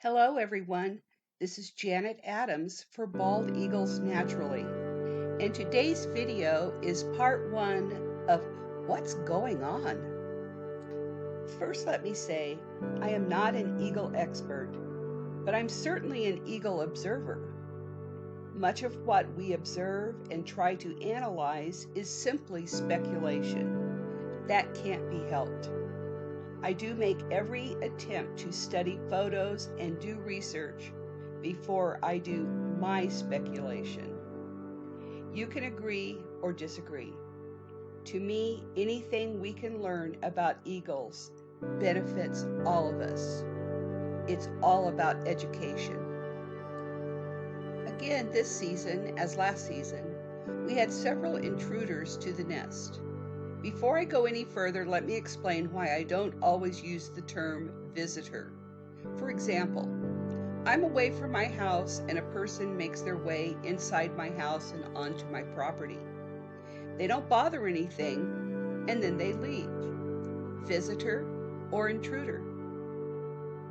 Hello everyone, this is Janet Adams for Bald Eagles Naturally, and today's video is part 1 of What's Going On? First let me say, I am not an eagle expert, but I'm certainly an eagle observer. Much of what we observe and try to analyze is simply speculation. That can't be helped. I do make every attempt to study photos and do research before I do my speculation. You can agree or disagree. To me, anything we can learn about eagles benefits all of us. It's all about education. Again, this season, as last season, we had several intruders to the nest. Before I go any further, let me explain why I don't always use the term visitor. For example, I'm away from my house and a person makes their way inside my house and onto my property. They don't bother anything, and then they leave. Visitor or intruder?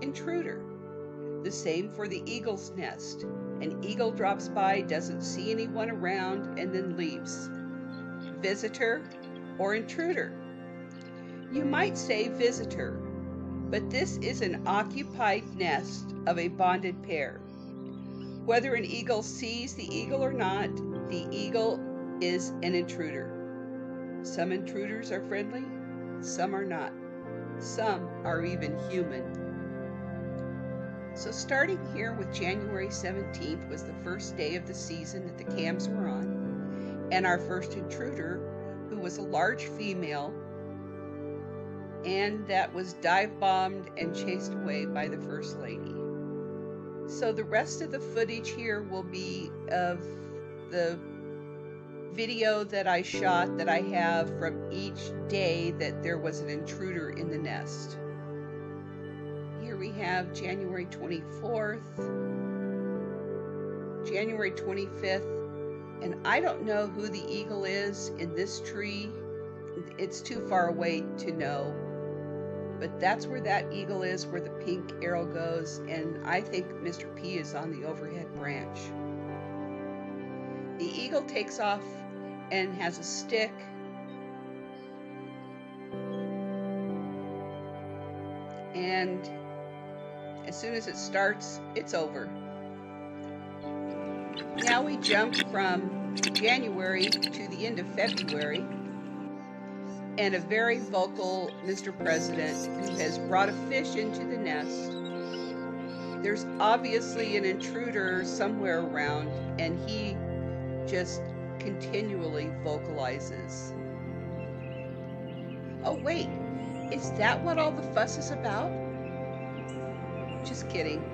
Intruder. The same for the eagle's nest. An eagle drops by, doesn't see anyone around, and then leaves. Visitor or intruder? You might say visitor, but this is an occupied nest of a bonded pair. Whether an eagle sees the eagle or not, the eagle is an intruder. Some intruders are friendly, some are not. Some are even human. So starting here with January 17th was the first day of the season that the cams were on, and our first intruder, who was a large female, and that was dive bombed and chased away by the First Lady. So the rest of the footage here will be of the video that I shot that I have from each day that there was an intruder in the nest. Here we have January 24th, January 25th, and I don't know who the eagle is in this tree. It's too far away to know. But that's where that eagle is, where the pink arrow goes, and I think Mr. P is on the overhead branch. The eagle takes off and has a stick. And as soon as it starts, it's over. Now we jump from January to the end of February, and a very vocal Mr. President who has brought a fish into the nest. There's obviously an intruder somewhere around, and he just continually vocalizes. Oh wait, is that what all the fuss is about? Just kidding.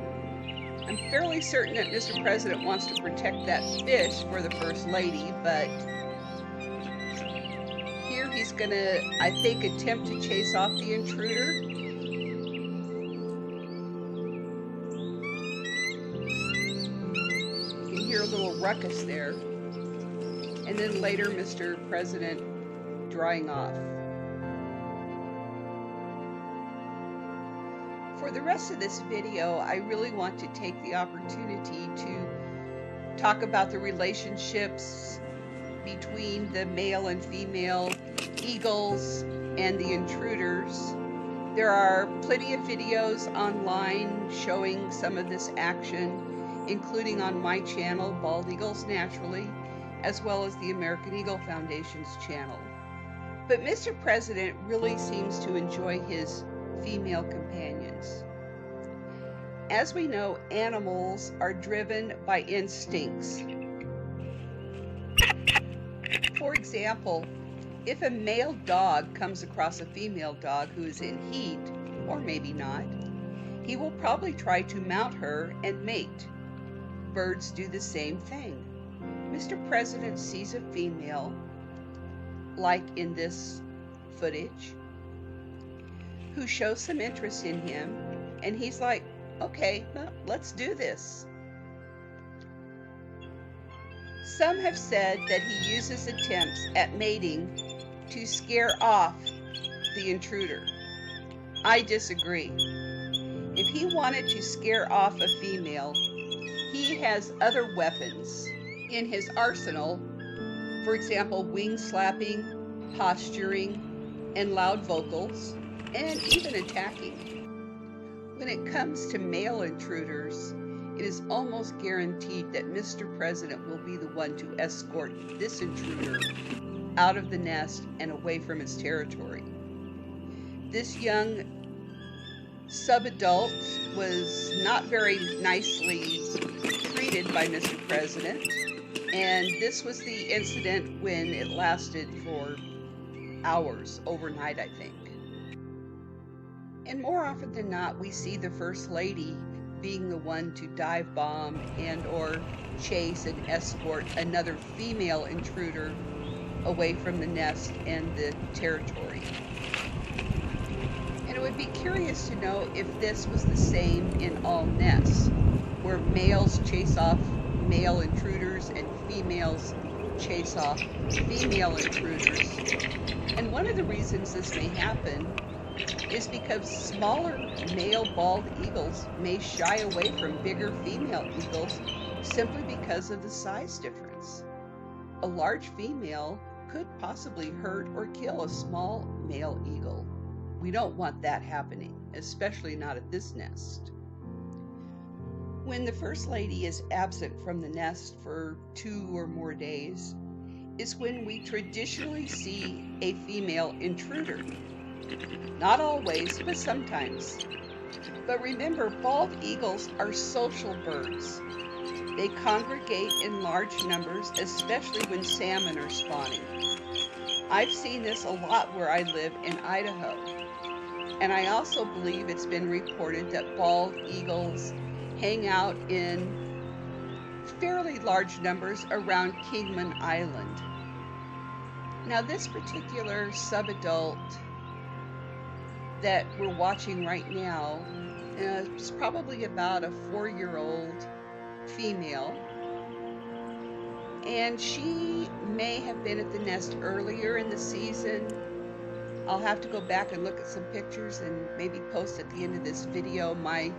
I'm fairly certain that Mr. President wants to protect that fish for the First Lady, but here he's gonna, I think, attempt to chase off the intruder. You can hear a little ruckus there. And then later, Mr. President drying off. For the rest of this video, I really want to take the opportunity to talk about the relationships between the male and female eagles and the intruders. There are plenty of videos online showing some of this action, including on my channel, Bald Eagles Naturally, as well as the American Eagle Foundation's channel. But Mr. President really seems to enjoy his female companions. As we know, animals are driven by instincts. For example, if a male dog comes across a female dog who is in heat, or maybe not, he will probably try to mount her and mate. Birds do the same thing. Mr. President sees a female, like in this footage, who shows some interest in him, and he's like, okay, well, let's do this. Some have said that he uses attempts at mating to scare off the intruder. I disagree. If he wanted to scare off a female, he has other weapons in his arsenal. For example, wing slapping, posturing, and loud vocals, and even attacking. When it comes to male intruders, it is almost guaranteed that Mr. President will be the one to escort this intruder out of the nest and away from his territory. This young subadult was not very nicely treated by Mr. President, and this was the incident when it lasted for hours, overnight, I think. And more often than not, we see the First Lady being the one to dive bomb and or chase and escort another female intruder away from the nest and the territory. And it would be curious to know if this was the same in all nests, where males chase off male intruders and females chase off female intruders. And one of the reasons this may happen is because smaller male bald eagles may shy away from bigger female eagles simply because of the size difference. A large female could possibly hurt or kill a small male eagle. We don't want that happening, especially not at this nest. When the First Lady is absent from the nest for 2 or more days is when we traditionally see a female intruder. Not always, but sometimes. But remember, bald eagles are social birds. They congregate in large numbers, especially when salmon are spawning. I've seen this a lot where I live in Idaho. And I also believe it's been reported that bald eagles hang out in fairly large numbers around Kingman Island. Now, this particular subadult that we're watching right now is probably about a 4-year-old female, and she may have been at the nest earlier in the season. I'll have to go back and look at some pictures and maybe post at the end of this video my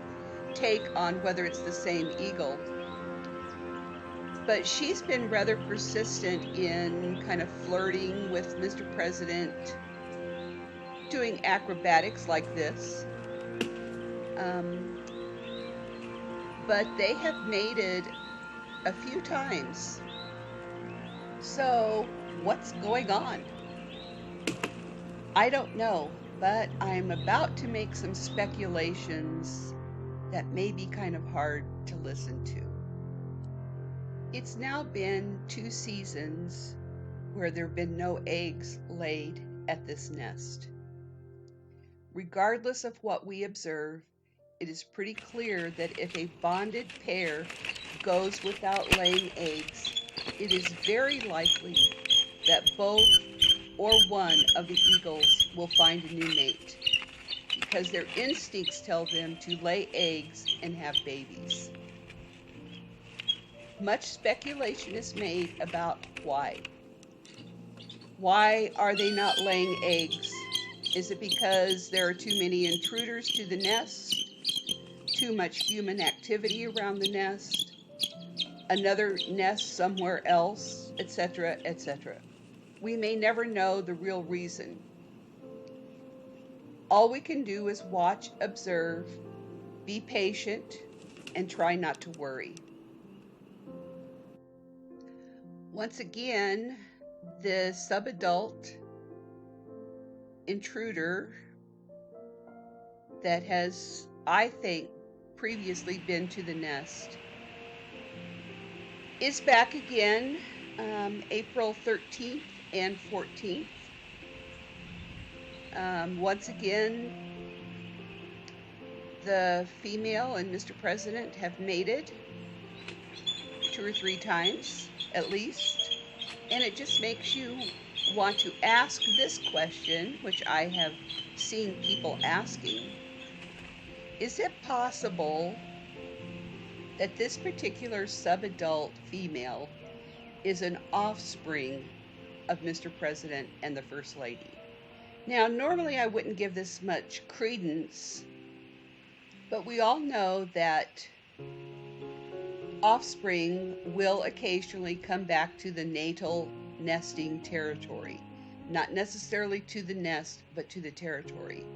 take on whether it's the same eagle. But she's been rather persistent in kind of flirting with Mr. President, doing acrobatics like this. But they have mated a few times. So what's going on? I don't know, but I'm about to make some speculations that may be kind of hard to listen to. It's now been 2 seasons where there have been no eggs laid at this nest. Regardless of what we observe, it is pretty clear that if a bonded pair goes without laying eggs, it is very likely that both or one of the eagles will find a new mate, because their instincts tell them to lay eggs and have babies. Much speculation is made about why. Why are they not laying eggs? Is it because there are too many intruders to the nest? Too much human activity around the nest? Another nest somewhere else, etc., etc.? We may never know the real reason. All we can do is watch, observe, be patient, and try not to worry. Once again, the subadult intruder that has, I think, previously been to the nest is back again, April 13th and 14th. Once again, the female and Mr. President have mated 2 or 3 times at least, and it just makes you want to ask this question, which I have seen people asking. Is it possible that this particular subadult female is an offspring of Mr. President and the First Lady? Now, normally I wouldn't give this much credence, But we all know that offspring will occasionally come back to the natal nesting territory, not necessarily to the nest, but to the territory.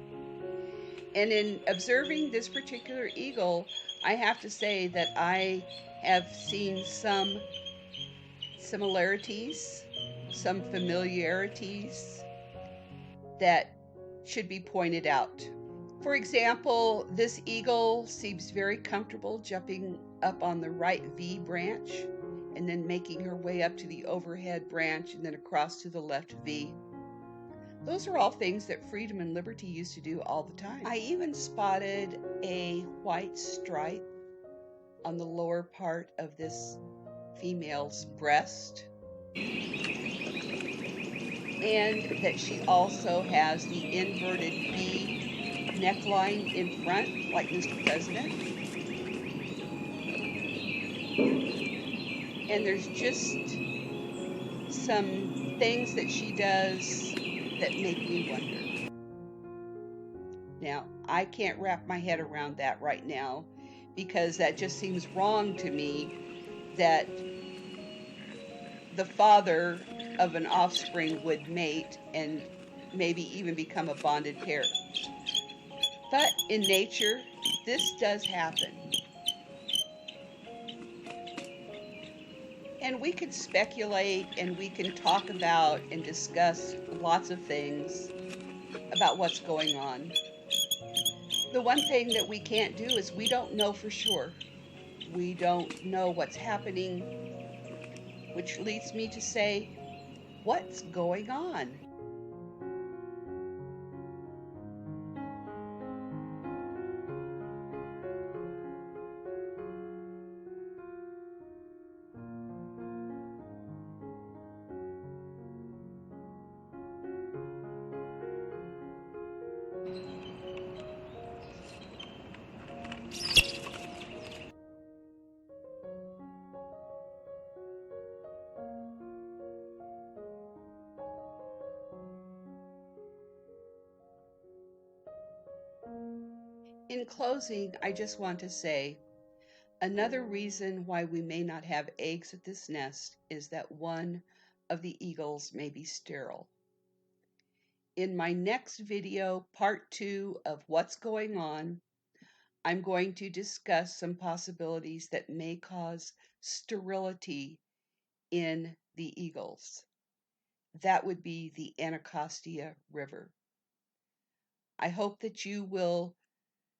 And in observing this particular eagle, I have to say that I have seen some similarities, some familiarities that should be pointed out. For example, this eagle seems very comfortable jumping up on the right V branch and then making her way up to the overhead branch and then across to the left V. Those are all things that freedom and liberty used to do all the time. I even spotted a white stripe on the lower part of this female's breast, and that she also has the inverted V neckline in front, like Mr. President. And there's just some things that she does that make me wonder. Now, I can't wrap my head around that right now because that just seems wrong to me, that the father of an offspring would mate and maybe even become a bonded pair. But in nature, this does happen. And we can speculate and we can talk about and discuss lots of things about what's going on. The one thing that we can't do is we don't know for sure. We don't know what's happening, which leads me to say, what's going on? In closing, I just want to say, another reason why we may not have eggs at this nest is that one of the eagles may be sterile. In my next video, part 2 of what's going on, I'm going to discuss some possibilities that may cause sterility in the eagles. That would be the Anacostia River. I hope that you will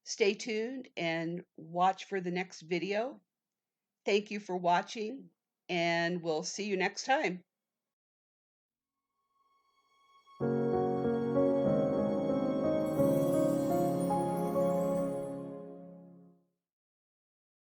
stay tuned and watch for the next video. Thank you for watching, and we'll see you next time.